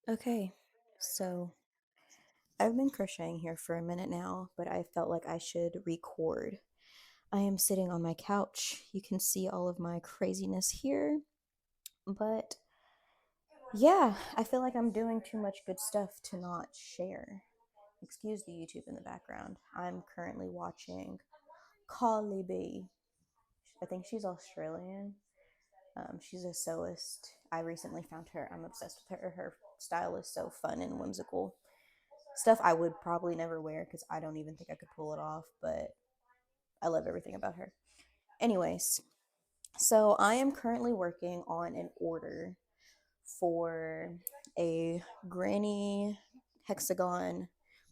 Okay, so I've been crocheting here for a minute now, but I felt like I should record. I am sitting on my couch. You can see all of my craziness here, but yeah, I feel like I'm doing too much good stuff to not share. Excuse the YouTube in the background. I'm currently watching Carly B. I think she's Australian. She's a sewist. I recently found her. I'm obsessed with her. Her style is so fun and whimsical. Stuff I would probably never wear because I don't even think I could pull it off, but I love everything about her. Anyways, so I am currently working on an order for a granny hexagon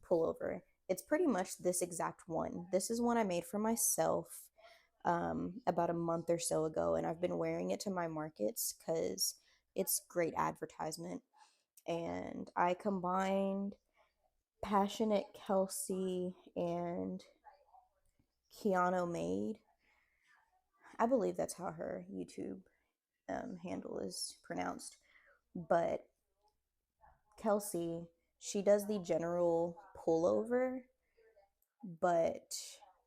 pullover. It's pretty much this exact one. This is one I made for myself about a month or so ago, and I've been wearing it to my markets because it's great advertisement. And I combined Passionate Kelsey and Keanu Made. I believe that's how her YouTube handle is pronounced. But Kelsey, she does the general pullover, but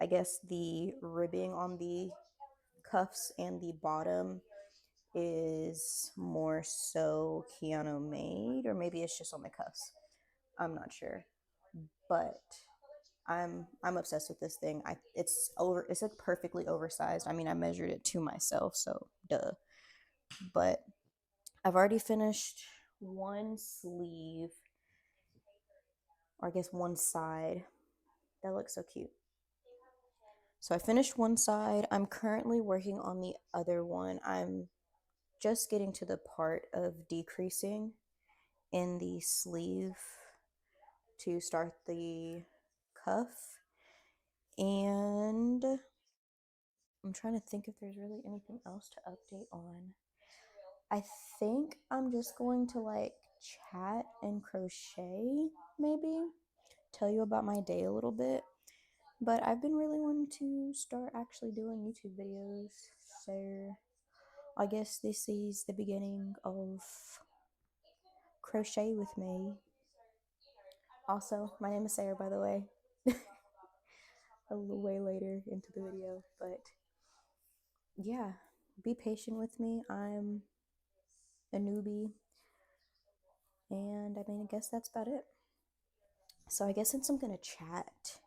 I guess the ribbing on the cuffs and the bottom is more so Keanu Made, or maybe it's just on the cuffs. I'm not sure, but I'm obsessed with this thing. It's like perfectly oversized. I mean, I measured it to myself, so duh. But I've already finished one sleeve, or I guess one side. That looks so cute. So I finished one side. I'm currently working on the other one. I'm just getting to the part of decreasing in the sleeve to start the cuff. And I'm trying to think if there's really anything else to update on. I think I'm just going to like chat and crochet, maybe tell you about my day a little bit. But I've been really wanting to start actually doing YouTube videos. So I guess this is the beginning of crochet with me. Also, my name is Sarah, by the way. A little way later into the video, but yeah, be patient with me. I'm a newbie, and I mean, I guess that's about it. So I guess since I'm gonna chat,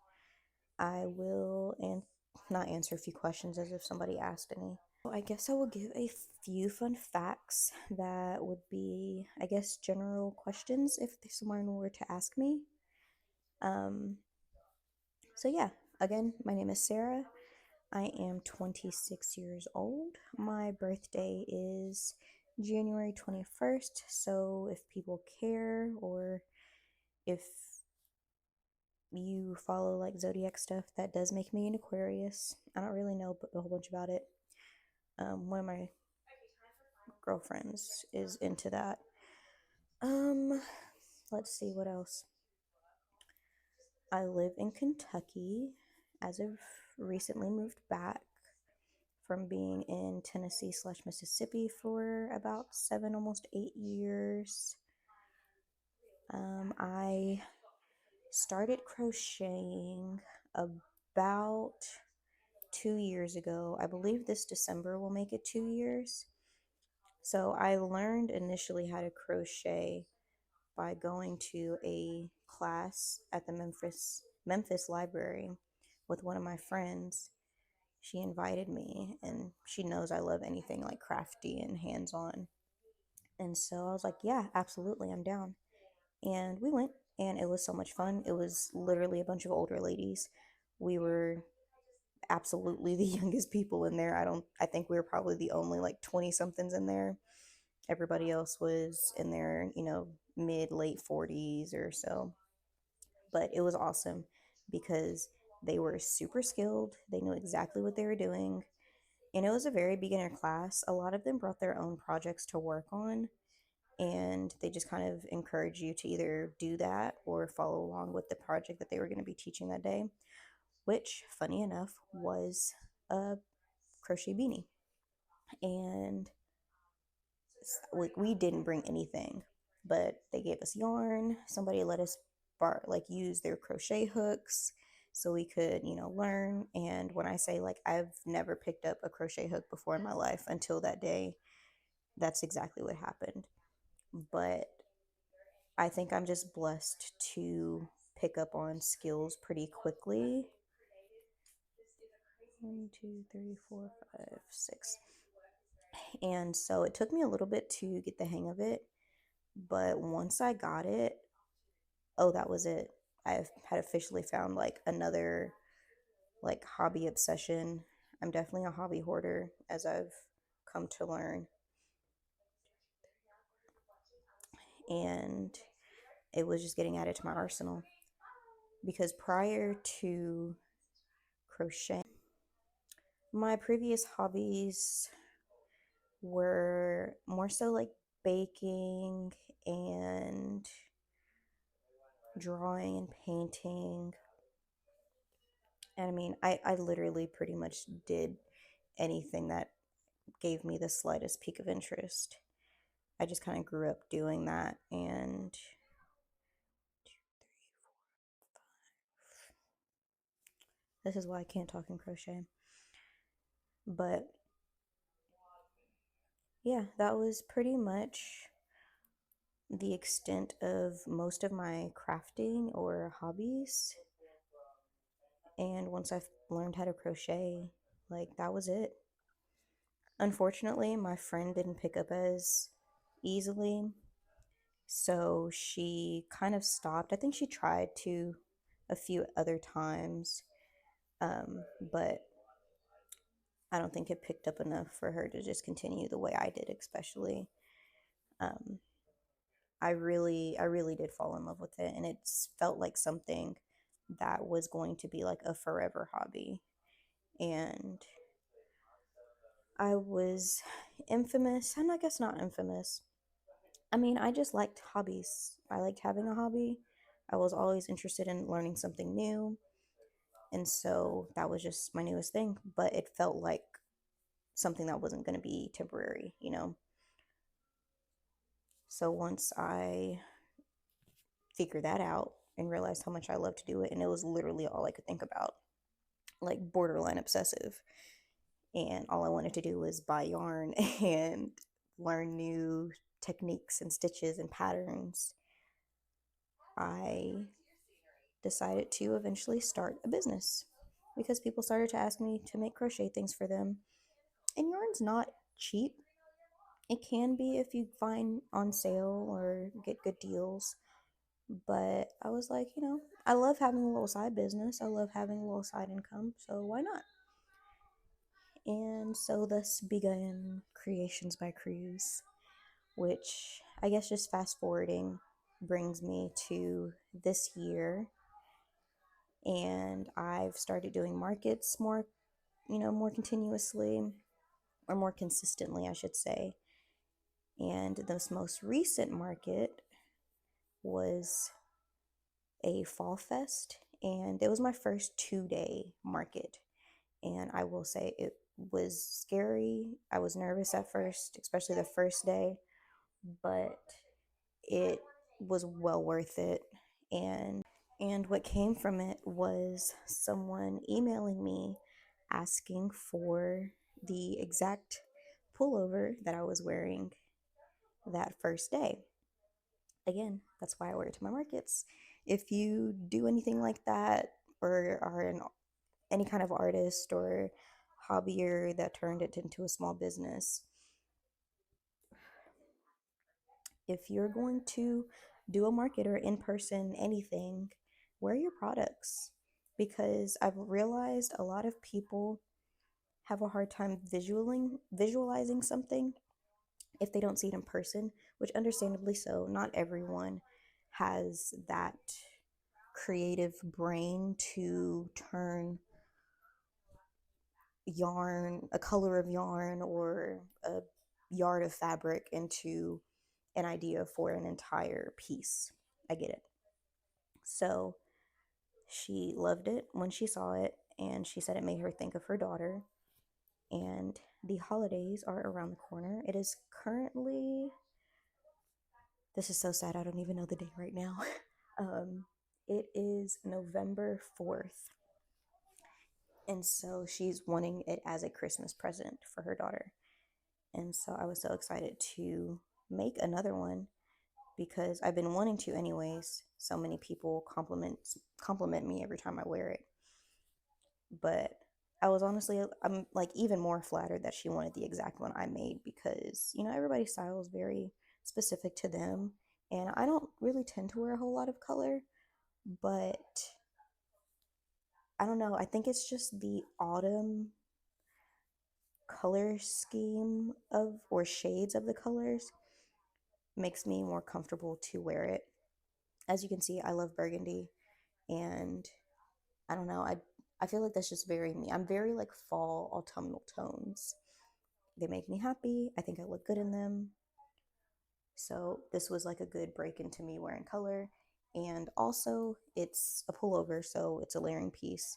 I will and not answer a few questions as if somebody asked any. I guess I will give a few fun facts that would be, I guess, general questions if someone were to ask me. Um, so yeah, again, my name is Sarah. I am 26 years old. My birthday is January 21st. So if people care or if you follow like zodiac stuff, that does make me an Aquarius. I don't really know a whole bunch about it. One of my girlfriends is into that. Um, let's see what else. I live in Kentucky as of recently moved back from being in Tennessee slash Mississippi for about 7, almost 8 years. I started crocheting about 2 years ago. I believe this December will make it 2 years. So I learned initially how to crochet by going to a class at the Memphis library with one of my friends. She invited me, and she knows I love anything like crafty and hands-on. And so I was like, yeah, absolutely, I'm down. And we went, and it was so much fun. It was literally a bunch of older ladies. We were absolutely the youngest people in there. I think we were probably the only like 20 somethings in there. Everybody else was in their, mid late 40s or so. But it was awesome because they were super skilled. They knew exactly what they were doing. And it was a very beginner class. A lot of them brought their own projects to work on, and they just kind of encourage you to either do that or follow along with the project that they were going to be teaching that day, which, funny enough, was a crochet beanie. And we didn't bring anything. but they gave us yarn. Somebody let us use their crochet hooks so we could, learn. And when I say like I've never picked up a crochet hook before in my life until that day, that's exactly what happened. But I think I'm just blessed to pick up on skills pretty quickly. 1, 2, 3, 4, 5, 6. And so it took me a little bit to get the hang of it, but once I got it, oh, that was it. I had officially found like another like hobby obsession. I'm definitely a hobby hoarder, as I've come to learn. And it was just getting added to my arsenal because prior to crocheting, my previous hobbies were more so like baking and drawing and painting. And I mean, I literally pretty much did anything that gave me the slightest peak of interest. I just kind of grew up doing that. And this is why I can't talk in crochet. But yeah, that was pretty much the extent of most of my crafting or hobbies. And once I learned how to crochet, like that was it. Unfortunately, my friend didn't pick up as easily, so she kind of stopped. I think she tried to a few other times, but I don't think it picked up enough for her to just continue the way I did, especially. Um, I really did fall in love with it, and it felt like something that was going to be like a forever hobby. And I was infamous, and I guess not infamous. I mean, I just liked hobbies. I liked having a hobby. I was always interested in learning something new. And so that was just my newest thing. But it felt like something that wasn't going to be temporary. So once I figured that out and realized how much I love to do it, and it was literally all I could think about, like borderline obsessive. And all I wanted to do was buy yarn and learn new techniques and stitches and patterns. I decided to eventually start a business because people started to ask me to make crochet things for them. And yarn's not cheap. It can be if you find on sale or get good deals. But I was like, I love having a little side business. I love having a little side income. So why not? And so thus began Creations by Cruise, which I guess just fast forwarding brings me to this year. And I've started doing markets more continuously, or more consistently, I should say. And this most recent market was a fall fest, and it was my first 2-day market. And I will say it was scary. I was nervous at first, especially the first day, but it was well worth it. And what came from it was someone emailing me asking for the exact pullover that I was wearing that first day. Again, that's why I wear it to my markets. If you do anything like that, or are any kind of artist or hobbyer that turned it into a small business, if you're going to do a market or in person anything, wear your products, because I've realized a lot of people have a hard time visualizing something if they don't see it in person, which understandably so. Not everyone has that creative brain to turn yarn, a color of yarn, or a yard of fabric into an idea for an entire piece. I get it. So she loved it when she saw it, and she said it made her think of her daughter. And the holidays are around the corner. It is currently This is so sad. I don't even know the day right now. um, it is November 4th. And so she's wanting it as a Christmas present for her daughter. And so I was so excited to make another one because I've been wanting to anyways. So many people compliment me every time I wear it. But I was honestly, I'm like even more flattered that she wanted the exact one I made because, everybody's style is very specific to them. And I don't really tend to wear a whole lot of color, but I don't know. I think it's just the autumn color scheme of, or shades of the colors makes me more comfortable to wear it. As you can see, I love burgundy, and I don't know, I feel like that's just very me. I'm very like fall autumnal tones. They make me happy. I think I look good in them. So this was like a good break into me wearing color. And also, it's a pullover, so it's a layering piece.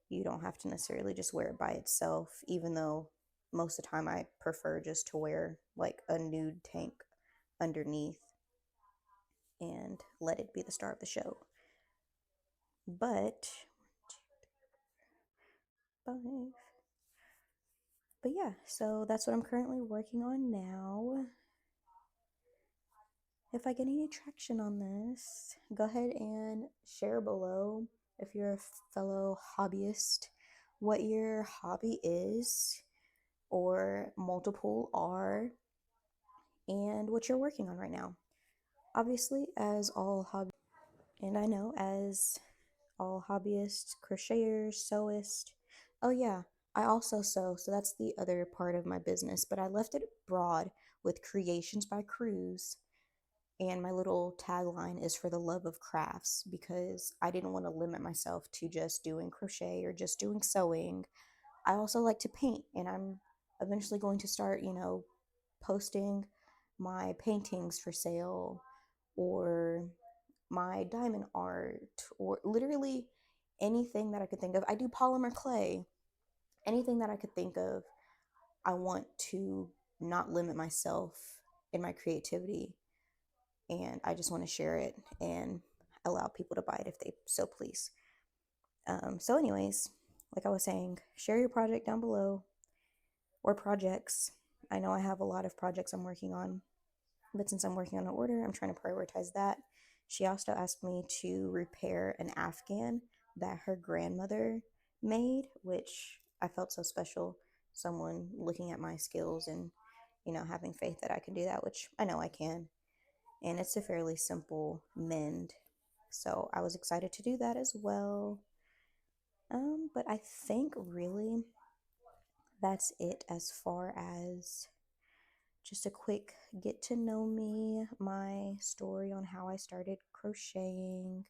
You don't have to necessarily just wear it by itself, even though most of the time I prefer just to wear like a nude tank underneath and let it be the star of the show. But five. But yeah, so that's what I'm currently working on now. If I get any traction on this, go ahead and share below if you're a fellow hobbyist what your hobby is or multiple are and what you're working on right now. Obviously, as all hobby, and I know as all hobbyists, crocheters, sewists. Oh yeah, I also sew, so that's the other part of my business, but I left it broad with Creations by Cruz, and my little tagline is for the love of crafts because I didn't want to limit myself to just doing crochet or just doing sewing. I also like to paint, and I'm eventually going to start, posting my paintings for sale or my diamond art or literally anything that I could think of. I do polymer clay. Anything that I could think of, I want to not limit myself in my creativity, and I just want to share it and allow people to buy it if they so please. So, anyways, like I was saying, share your project down below or projects. I know I have a lot of projects I'm working on, but since I'm working on an order, I'm trying to prioritize that. She also asked me to repair an Afghan that her grandmother made, which I felt so special. Someone looking at my skills and, having faith that I can do that, which I know I can. And it's a fairly simple mend. So I was excited to do that as well. But I think really that's it as far as just a quick get to know me, my story on how I started crocheting,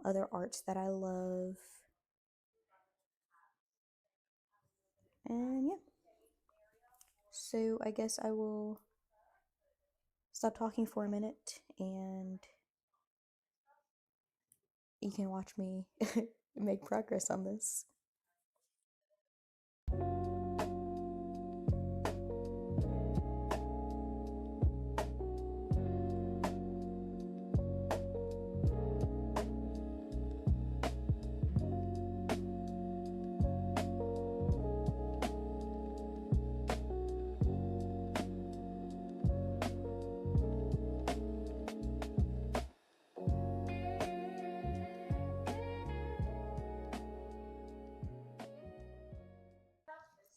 other arts that I love. And yeah, so I guess I will stop talking for a minute and you can watch me make progress on this.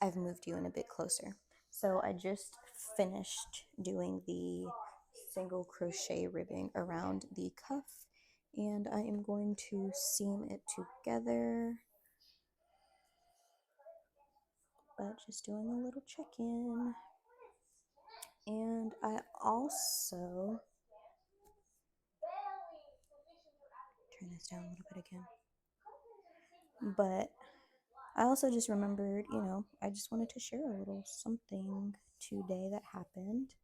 I've moved you in a bit closer. So I just finished doing the single crochet ribbing around the cuff, and I am going to seam it together, but just doing a little check-in. And I also turn this down a little bit again, but I also just remembered, I just wanted to share a little something today that happened.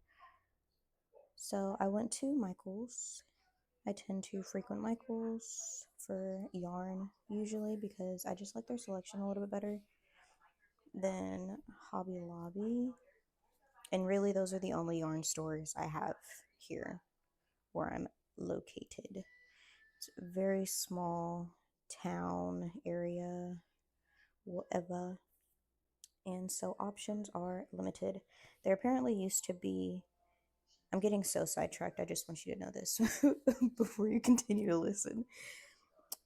So I went to Michael's. I tend to frequent Michael's for yarn usually because I just like their selection a little bit better than Hobby Lobby. And really, those are the only yarn stores I have here where I'm located. It's a very small town area, whatever. And so options are limited. There apparently used to be, I'm getting so sidetracked. I just want you to know this before you continue to listen.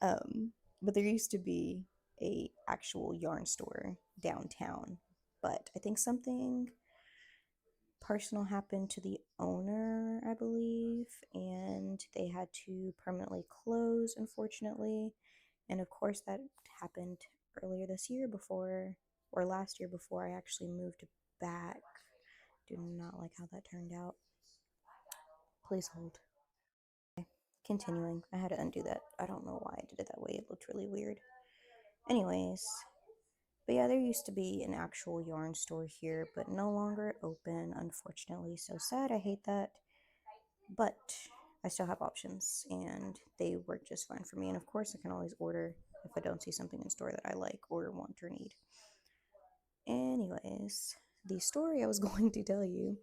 Um, but there used to be a actual yarn store downtown, but I think something personal happened to the owner, I believe, and they had to permanently close, unfortunately. And of course, that happened earlier this year before, or last year before I actually moved back. Do not like how that turned out. Please hold. Continuing, I had to undo that. I don't know why I did it that way. It looked really weird. Anyways, but yeah, there used to be an actual yarn store here, but no longer open, unfortunately. So sad. I hate that. But I still have options and they work just fine for me. And of course, I can always order if I don't see something in store that I like or want or need. Anyways, the story I was going to tell you,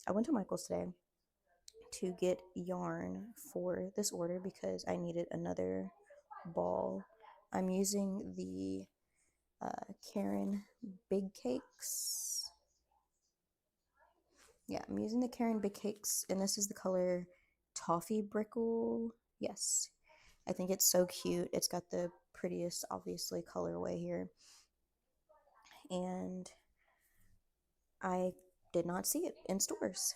I went to Michael's today to get yarn for this order because I needed another ball. I'm using the Karen Big Cakes. Yeah, I'm using the Karen Big Cakes, and this is the color Toffee Brickle. Yes, I think it's so cute. It's got the prettiest, obviously, colorway here. And I did not see it in stores.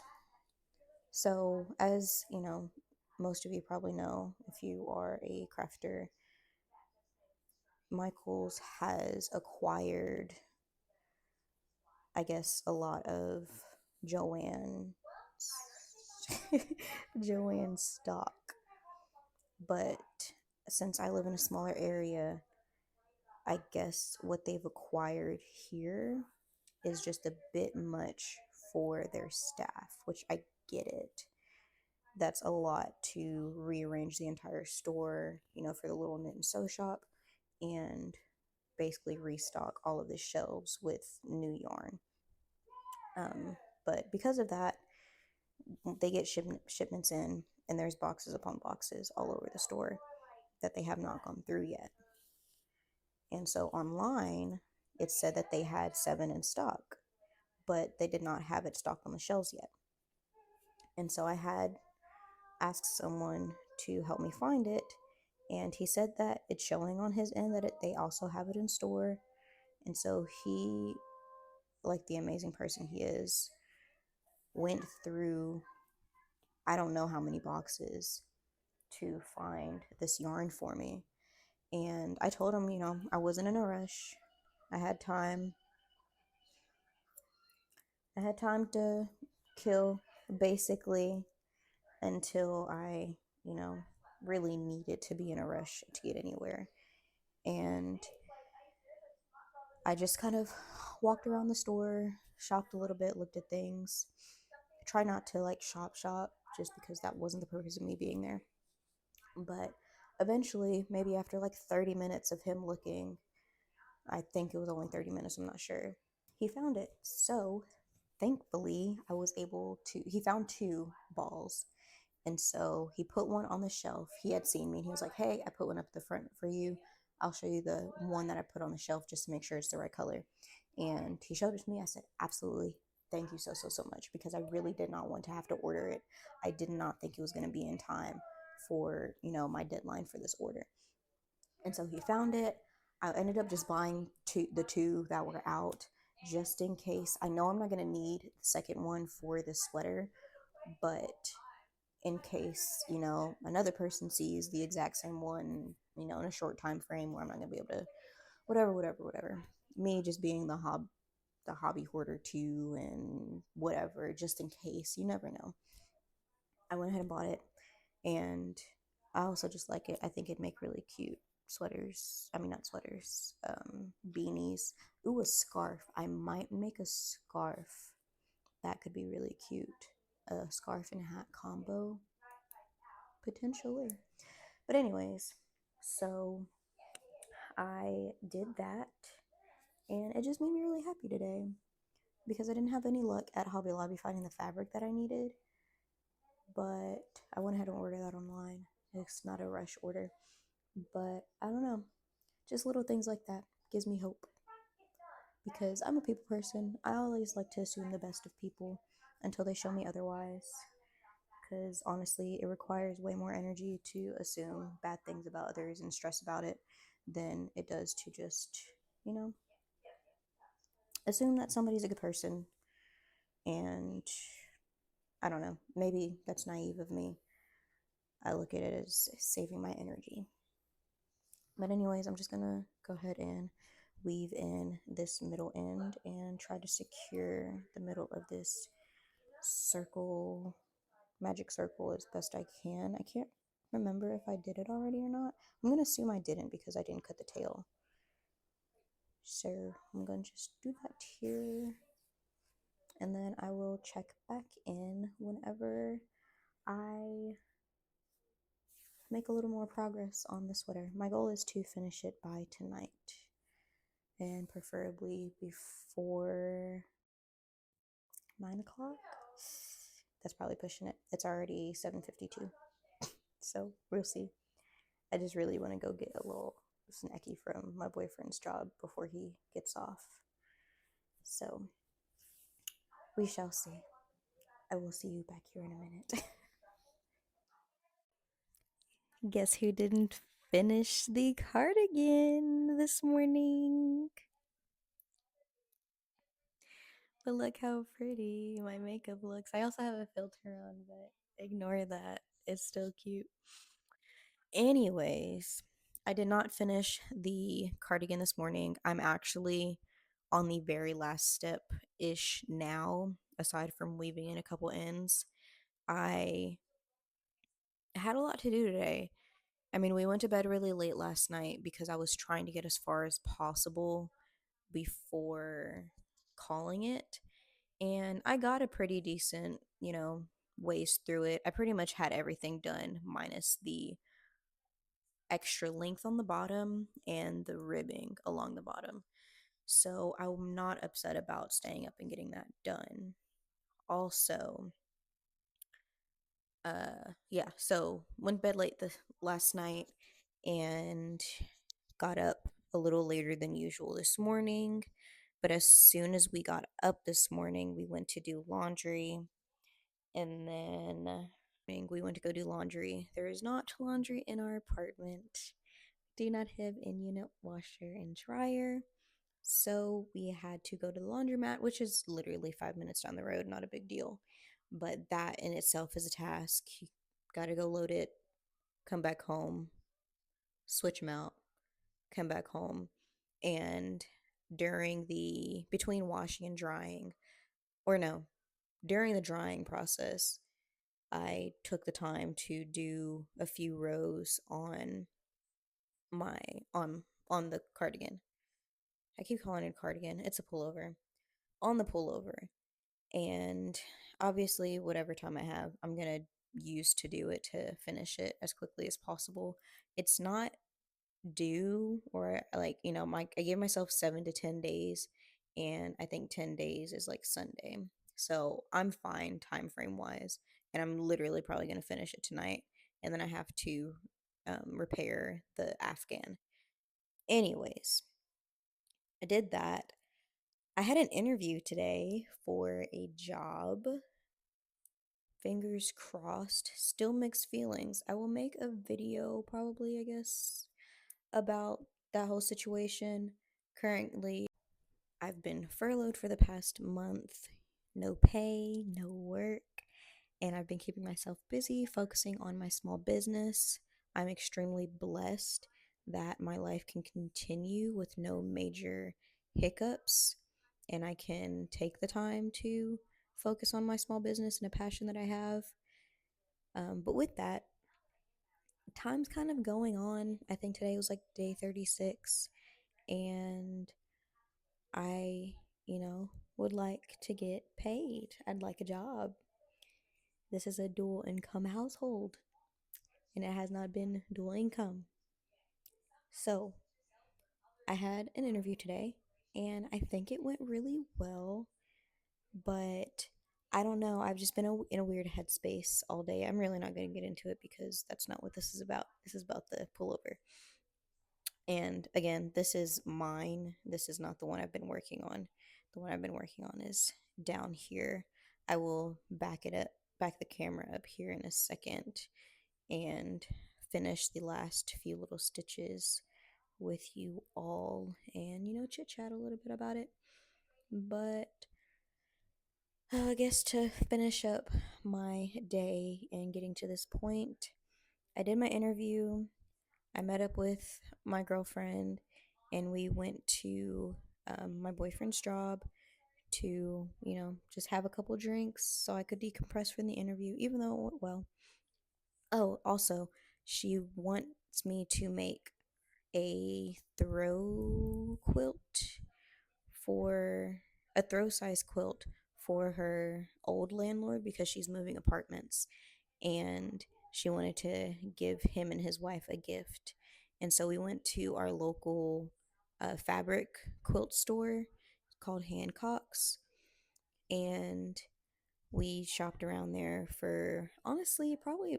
So, as you know, most of you probably know if you are a crafter, Michaels has acquired, I guess, a lot of Joanne Joanne stock. But since I live in a smaller area, I guess what they've acquired here is just a bit much for their staff, which I get it. That's a lot to rearrange the entire store, for the little knit and sew shop, and basically restock all of the shelves with new yarn. But because of that, they get shipments in, and there's boxes upon boxes all over the store that they have not gone through yet. And so online, it said that they had 7 in stock, but they did not have it stocked on the shelves yet. And so I had asked someone to help me find it, and he said that it's showing on his end that they also have it in store. And so he, like the amazing person he is, went through I don't know how many boxes to find this yarn for me. And I told him, I wasn't in a rush. I had time. I had time to kill, basically, until I, really needed to be in a rush to get anywhere. And I just kind of walked around the store, shopped a little bit, looked at things. Try not to like shop, just because that wasn't the purpose of me being there. But eventually, maybe after like 30 minutes of him looking, I think it was only 30 minutes, I'm not sure, he found it. So thankfully, he found 2 balls. And so he put one on the shelf. He had seen me and he was like, hey, I put one up at the front for you. I'll show you the one that I put on the shelf just to make sure it's the right color. And he showed it to me. I said, absolutely. Thank you so, so, so much, because I really did not want to have to order it. I did not think it was going to be in time for, my deadline for this order. And so he found it. I ended up just buying the 2 that were out just in case. I know I'm not going to need the second one for the sweater, but in case, another person sees the exact same one, in a short time frame where I'm not going to be able to, whatever. Me just being the hobby hoarder too, and whatever, just in case, you never know. I went ahead and bought it, and I also just like it. I think it'd make really cute sweaters. I mean, not sweaters, beanies. Ooh, a scarf. I might make a scarf. That could be really cute. A scarf and hat combo, potentially. But anyways, so I did that, and it just made me really happy today because I didn't have any luck at Hobby Lobby finding the fabric that I needed. but I went ahead and ordered that online. It's not a rush order, but I don't know. Just little things like that gives me hope because I'm a people person. I always like to assume the best of people until they show me otherwise. Because honestly, it requires way more energy to assume bad things about others and stress about it than it does to just, you know, assume that somebody's a good person. And I don't know, maybe that's naive of me. I look at it as saving my energy. But, anyways, I'm just gonna go ahead and weave in this middle end and try to secure the middle of this circle, magic circle, as best I can. I can't remember if I did it already or not. I'm gonna assume I didn't because I didn't cut the tail. So I'm gonna just do that here, and then I will check back in whenever I make a little more progress on the sweater. My goal is to finish it by tonight, and preferably before 9 o'clock. That's probably pushing it. It's already 7:52, so we'll see. I just really want to go get a little snacky from my boyfriend's job before he gets off. So we shall see. I will see you back here in a minute. Guess who didn't finish the cardigan this morning? But look how pretty my makeup looks. I also have a filter on, but ignore that. It's still cute. Anyways, I did not finish the cardigan this morning. I'm actually on the very last step ish now, aside from weaving in a couple ends. I had a lot to do today. I mean, we went to bed really late last night because I was trying to get as far as possible before calling it. And I got a pretty decent, ways through it. I pretty much had everything done minus the extra length on the bottom and the ribbing along the bottom. So I'm not upset about staying up and getting that done. Also, yeah, so went to bed late the last night and got up a little later than usual this morning. But as soon as we got up this morning, we went to do laundry. And then we went to go do laundry. There is not laundry in our apartment. Do not have in unit washer and dryer. So we had to go to the laundromat, which is literally 5 minutes down the road, not a big deal. But that in itself is a task. You got to go load it, come back home, switch them out, come back home. And between washing and drying, or no, during the drying process, I took the time to do a few rows my on the cardigan. I keep calling it a cardigan. It's a pullover. On the pullover. And obviously whatever time I have, I'm going to use to do it to finish it as quickly as possible. It's not due, or like, I gave myself 7 to 10 days, and I think 10 days is like Sunday. So I'm fine time frame wise, and I'm literally probably going to finish it tonight, and then I have to repair the Afghan. Anyways, I did that. I had an interview today for a job. Fingers crossed. Still mixed feelings. I will make a video probably, I guess, about that whole situation. Currently, I've been furloughed for the past month. No pay, no work, and I've been keeping myself busy, focusing on my small business. I'm extremely blessed that my life can continue with no major hiccups, and I can take the time to focus on my small business and a passion that I have. But with that, time's kind of going on. I think today was like day 36, and I, would like to get paid. I'd like a job. This is a dual income household, and it has not been dual income. So, I had an interview today, and I think it went really well, but I don't know. I've just been in a weird headspace all day. I'm really not going to get into it because that's not what this is about. This is about the pullover. And again, this is mine. This is not the one I've been working on. The one I've been working on is down here. I will back the camera up here in a second and finish the last few little stitches with you all and, chit chat a little bit about it. But I guess to finish up my day and getting to this point, I did my interview. I met up with my girlfriend and we went to my boyfriend's job to, just have a couple drinks so I could decompress from the interview, even though it went well. Oh, also, she wants me to make a throw quilt for a throw size quilt for her old landlord because she's moving apartments and she wanted to give him and his wife a gift. And so we went to our local fabric quilt store called Hancock's and we shopped around there for honestly probably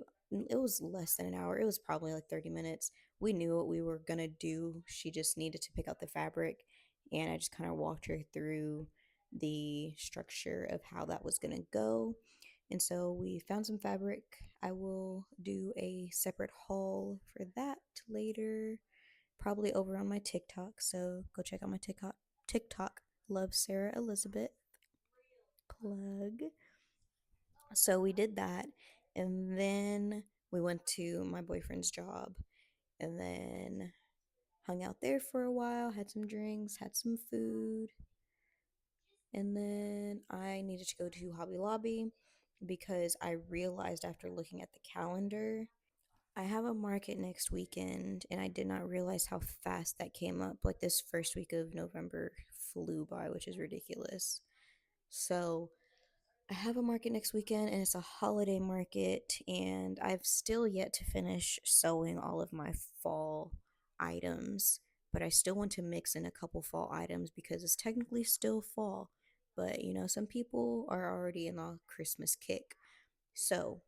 it was less than an hour. It was probably like 30 minutes. We knew what we were going to do. She just needed to pick out the fabric and I just kind of walked her through the structure of how that was going to go. And so we found some fabric. I will do a separate haul for that later, probably over on my TikTok. So go check out my TikTok. Love Sarah Elizabeth. Plug. So we did that. And then we went to my boyfriend's job and then hung out there for a while, had some drinks, had some food. And then I needed to go to Hobby Lobby because I realized after looking at the calendar, I have a market next weekend and I did not realize how fast that came up. Like this first week of November flew by, which is ridiculous. So I have a market next weekend and it's a holiday market and I've still yet to finish sewing all of my fall items, but I still want to mix in a couple fall items because it's technically still fall, but some people are already in the Christmas kick. So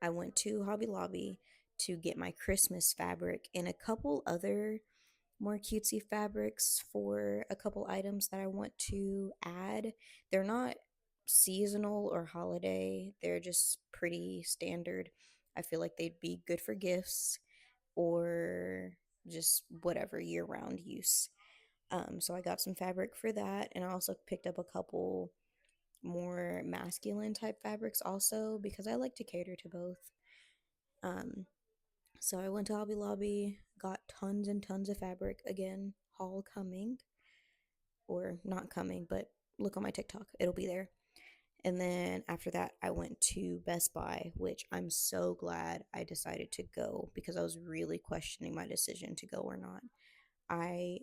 I went to Hobby Lobby to get my Christmas fabric and a couple other more cutesy fabrics for a couple items that I want to add. They're not seasonal or holiday, they're just pretty standard. I feel like they'd be good for gifts or just whatever year round use. So I got some fabric for that, and I also picked up a couple more masculine type fabrics also because I like to cater to both. Um, so I went to Hobby Lobby, got tons and tons of fabric. Again, haul coming or not coming, but look on my TikTok, it'll be there. And then after that, I went to Best Buy, which I'm so glad I decided to go because I was really questioning my decision to go or not. I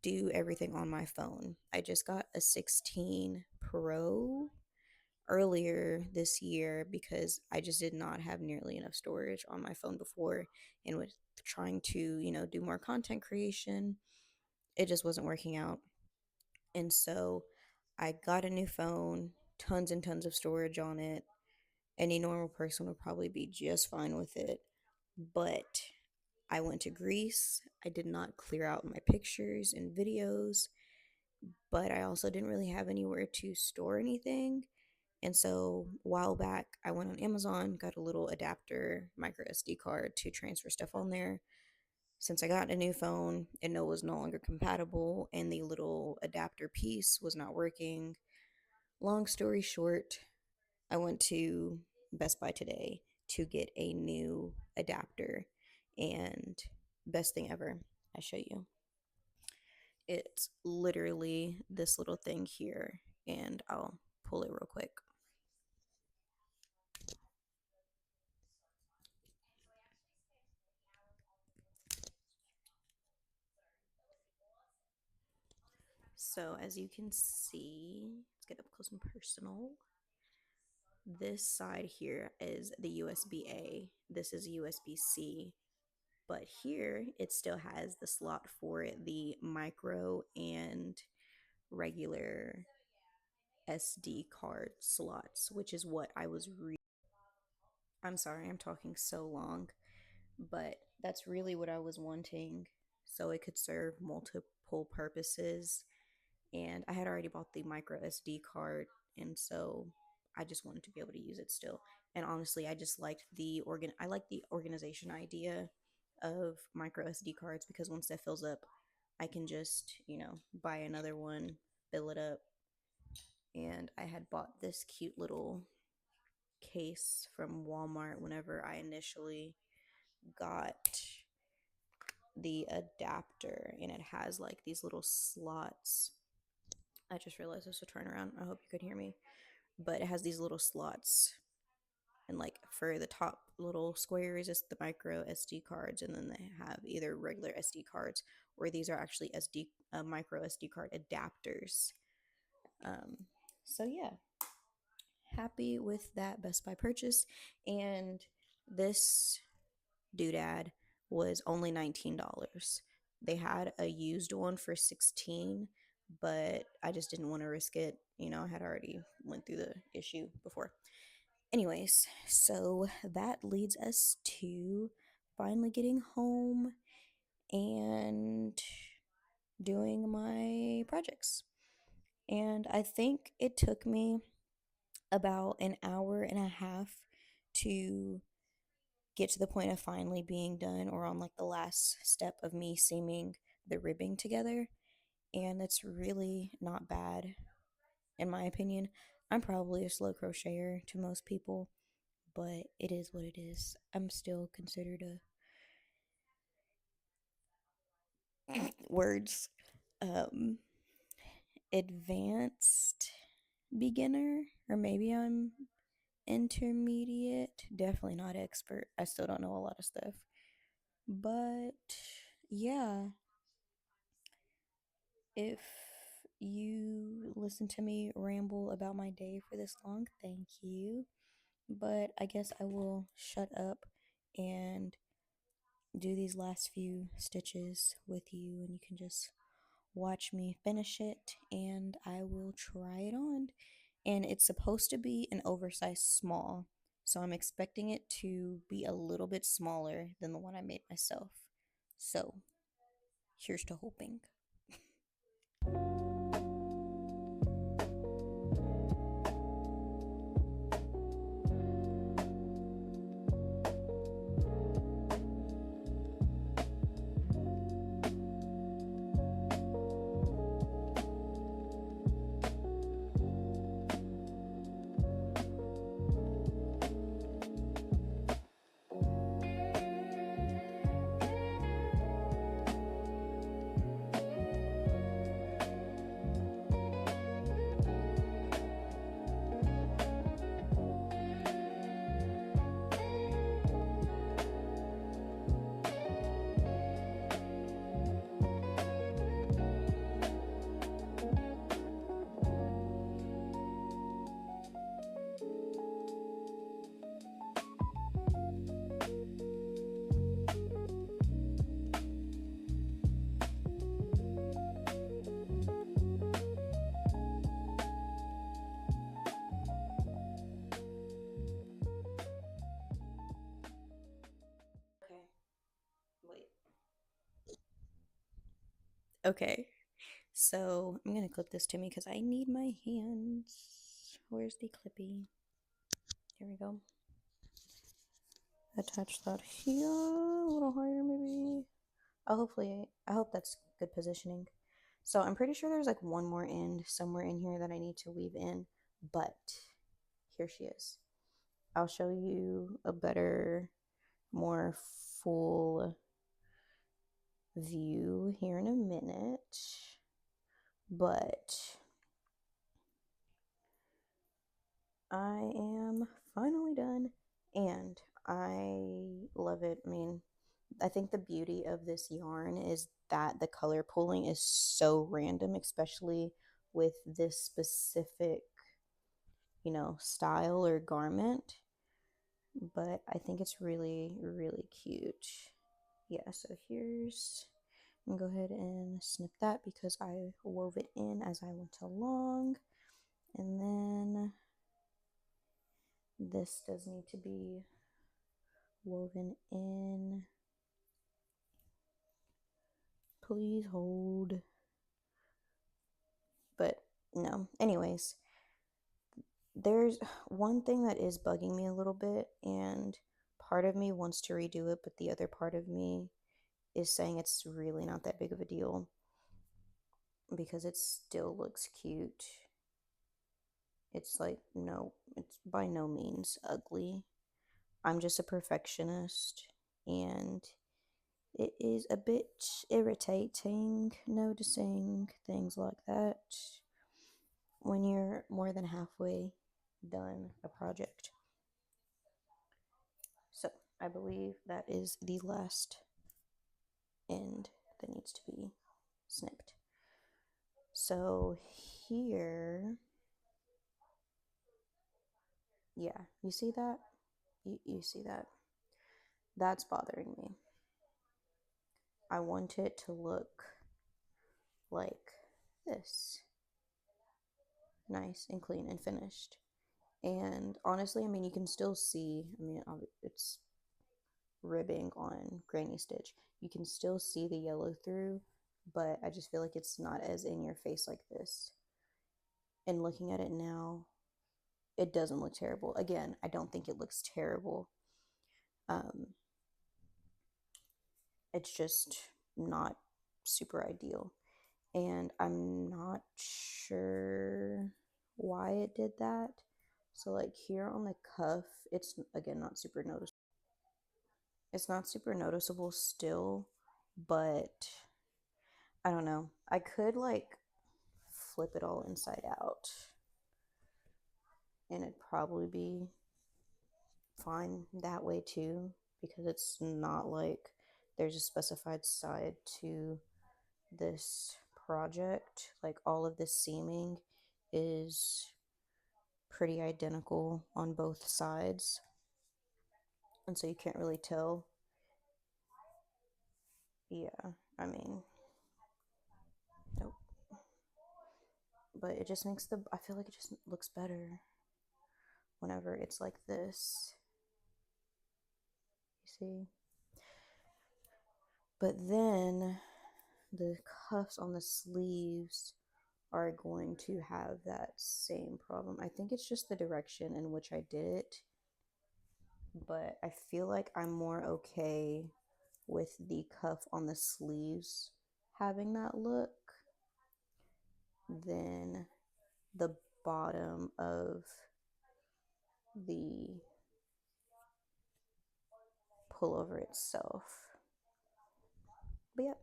do everything on my phone. I just got a 16 Pro earlier this year because I just did not have nearly enough storage on my phone before and with trying to, do more content creation, it just wasn't working out. And so I got a new phone, tons and tons of storage on it. Any normal person would probably be just fine with it. But I went to Greece. I did not clear out my pictures and videos, but I also didn't really have anywhere to store anything. And so a while back, I went on Amazon, got a little adapter micro SD card to transfer stuff on there. Since I got a new phone, it was no longer compatible, and the little adapter piece was not working. Long story short, I went to Best Buy today to get a new adapter, and best thing ever, I show you. It's literally this little thing here, and I'll pull it real quick. So as you can see, let's get up close and personal. This side here is the USB A. This is USB C. But here it still has the slot for the micro and regular SD card slots, which is what I was I'm sorry, I'm talking so long, but that's really what I was wanting. So it could serve multiple purposes. And I had already bought the micro SD card, and so I just wanted to be able to use it still. And honestly, I just liked I like the organization idea of micro SD cards, because once that fills up, I can just, buy another one, fill it up. And I had bought this cute little case from Walmart whenever I initially got the adapter, and it has like these little slots. I just realized this will turn around. I hope you could hear me. But it has these little slots, and like for the top little squares is the micro SD cards, and then they have either regular SD cards, or these are actually micro SD card adapters. Um, so yeah, happy with that Best Buy purchase. And this doodad was only $19. They had a used one for 16, but I just didn't want to risk it. I had already went through the issue before. Anyways, so that leads us to finally getting home and doing my projects. And I think it took me about an hour and a half to get to the point of finally being done, or on like the last step of me seaming the ribbing together. And that's really not bad, in my opinion. I'm probably a slow crocheter to most people, but it is what it is. I'm still considered a words um advanced beginner, or maybe I'm intermediate. Definitely not expert. I still don't know a lot of stuff. But yeah, if you listen to me ramble about my day for this long, thank you. But I guess I will shut up and do these last few stitches with you, and you can just watch me finish it, and I will try it on. And it's supposed to be an oversized small, so I'm expecting it to be a little bit smaller than the one I made myself. So here's to hoping. Okay, wait. Okay, so I'm gonna clip this to me because I need my hands. Where's the clippy? Here we go. Attach that here, a little higher maybe. I hope that's good positioning. So I'm pretty sure there's like one more end somewhere in here that I need to weave in, but here she is. I'll show you a better, more full view here in a minute, but I am finally done, and I love it. I mean, I think the beauty of this yarn is that the color pooling is so random, especially with this specific, style or garment. But I think it's really, really cute. Yeah, so I'm gonna go ahead and snip that because I wove it in as I went along. And then this does need to be woven in. Please hold. But no. Anyways, there's one thing that is bugging me a little bit, and part of me wants to redo it, but the other part of me is saying it's really not that big of a deal because it still looks cute. It's like, no, it's by no means ugly. I'm just a perfectionist, and it is a bit irritating noticing things like that when you're more than halfway done a project. So I believe that is the last end that needs to be snipped. So here, yeah, you see that? You see that? That's bothering me. I want it to look like this, nice and clean and finished. And honestly, I mean, you can still see, I mean, it's ribbing on granny stitch. You can still see the yellow through, but I just feel like it's not as in your face like this. And looking at it now, it doesn't look terrible. Again, I don't think it looks terrible. Um, it's just not super ideal. And I'm not sure why it did that. So like here on the cuff, it's again not super noticeable. It's not super noticeable still, but I don't know. I could like flip it all inside out and it'd probably be fine that way too, because it's not like there's a specified side to this project. Like all of this seaming is pretty identical on both sides, and so you can't really tell. Yeah, I mean, nope. But it just makes I feel like it just looks better whenever it's like this. You see? But then the cuffs on the sleeves are going to have that same problem. I think it's just the direction in which I did it, but I feel like I'm more okay with the cuff on the sleeves having that look than the bottom of the pullover itself. But yeah,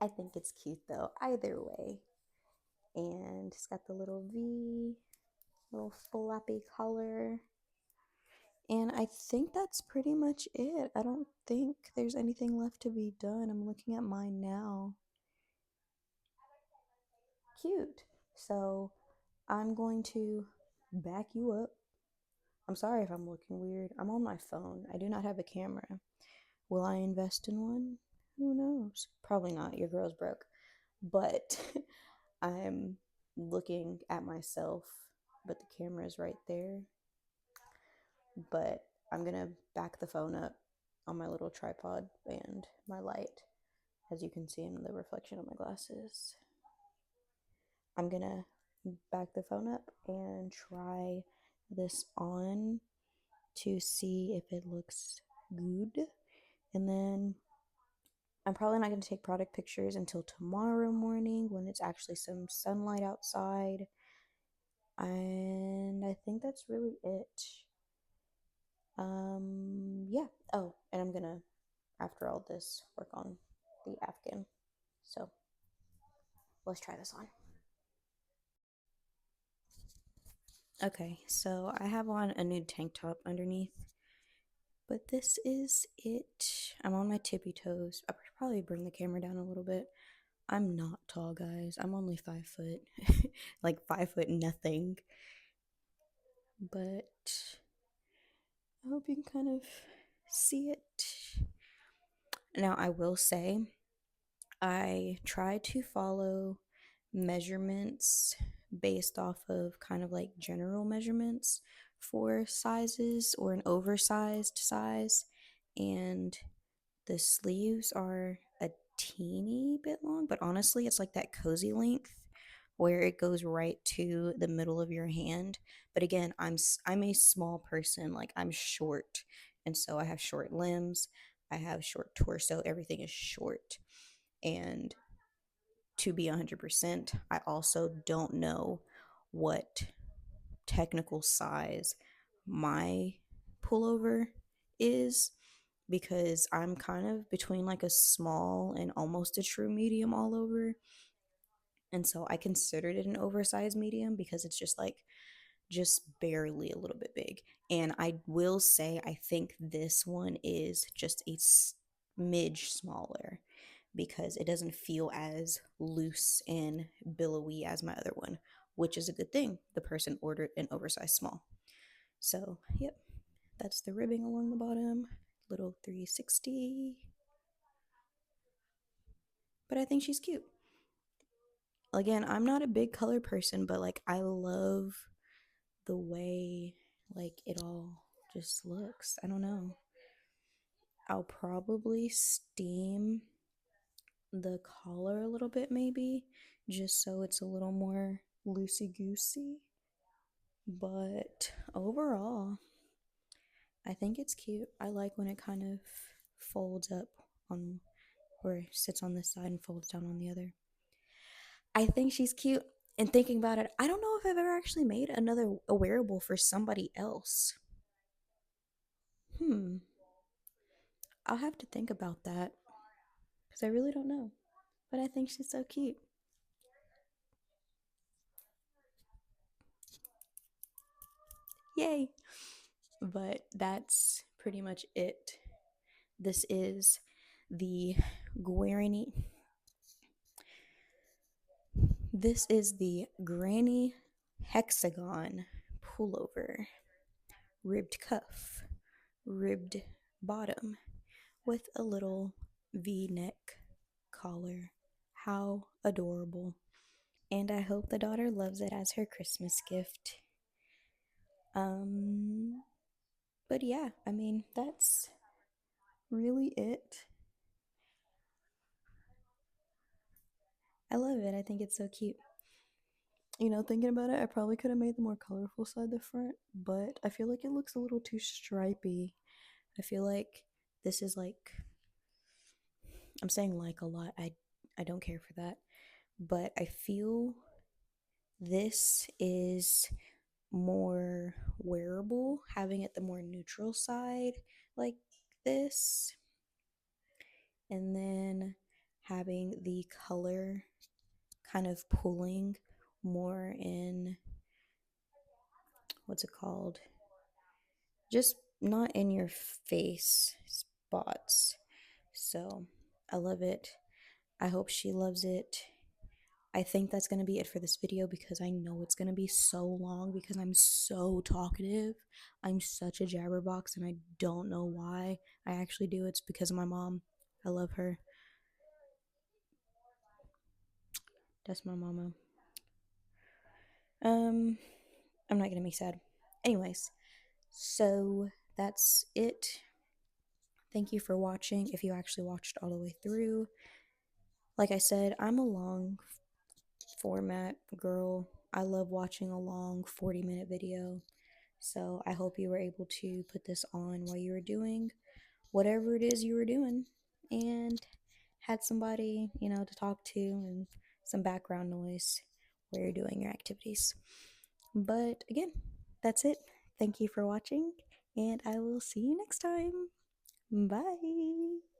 I think it's cute though, either way. And it's got the little V, little flappy collar. And I think that's pretty much it. I don't think there's anything left to be done. I'm looking at mine now. Cute. So I'm going to back you up. I'm sorry if I'm looking weird. I'm on my phone. I do not have a camera. Will I invest in one? Who knows? Probably not. Your girl's broke. But I'm looking at myself, but the camera is right there. But I'm gonna back the phone up on my little tripod and my light, as you can see in the reflection of my glasses. I'm gonna back the phone up and try this on to see if it looks good. And then I'm probably not going to take product pictures until tomorrow morning when it's actually some sunlight outside. And I think that's really it. Yeah. Oh, and I'm gonna, after all this, work on the Afghan. So let's try this on. Okay, so I have on a nude tank top underneath, but this is it. I'm on my tippy toes. I should probably bring the camera down a little bit. I'm not tall, guys. I'm only 5 foot, like 5 foot nothing. But I hope you can kind of see it. Now, I will say, I try to follow measurements based off of kind of like general measurements for sizes or an oversized size. And the sleeves are a teeny bit long, but honestly, it's like that cozy length where it goes right to the middle of your hand. But again, I'm a small person, like I'm short, and so I have short limbs, I have short torso, everything is short. And to be 100%, I also don't know what technical size my pullover is, because I'm kind of between like a small and almost a true medium all over. And so I considered it an oversized medium because it's just like just barely a little bit big. And I will say I think this one is just a smidge smaller because it doesn't feel as loose and billowy as my other one, which is a good thing. The person ordered an oversized small. So, yep, that's the ribbing along the bottom. Little 360. But I think she's cute. Again, I'm not a big color person, but like I love the way like it all just looks. I don't know. I'll probably steam the collar a little bit maybe, just so it's a little more loosey goosey. But overall, I think it's cute. I like when it kind of folds up on, or sits on this side and folds down on the other. I think she's cute. And thinking about it, I don't know if I've ever actually made another a wearable for somebody else. Hmm. I'll have to think about that because I really don't know. But I think she's so cute. Yay! But that's pretty much it. This is the Guarani. This is the Granny Hexagon pullover, ribbed cuff, ribbed bottom, with a little V-neck collar. How adorable. And I hope the daughter loves it as her Christmas gift. Um, but yeah, I mean, that's really it. I love it. I think it's so cute. You know, thinking about it, I probably could have made the more colorful side the front, but I feel like it looks a little too stripy. I feel like this is like, I'm saying like a lot. I don't care for that. But I feel this is more wearable, having it the more neutral side like this, and then having the color kind of pulling more in, what's it called? Just not in your face spots. So I love it. I hope she loves it. I think that's going to be it for this video because I know it's going to be so long because I'm so talkative. I'm such a jabberbox and I don't know why I actually do. It's because of my mom. I love her. That's my mama. I'm not going to make sad. Anyways, so that's it. Thank you for watching if you actually watched all the way through. Like I said, I'm a long format girl. I love watching a long 40-minute video. So I hope you were able to put this on while you were doing whatever it is you were doing and had somebody, you know, to talk to and some background noise while you're doing your activities. But again, that's it. Thank you for watching, and I will see you next time. Bye.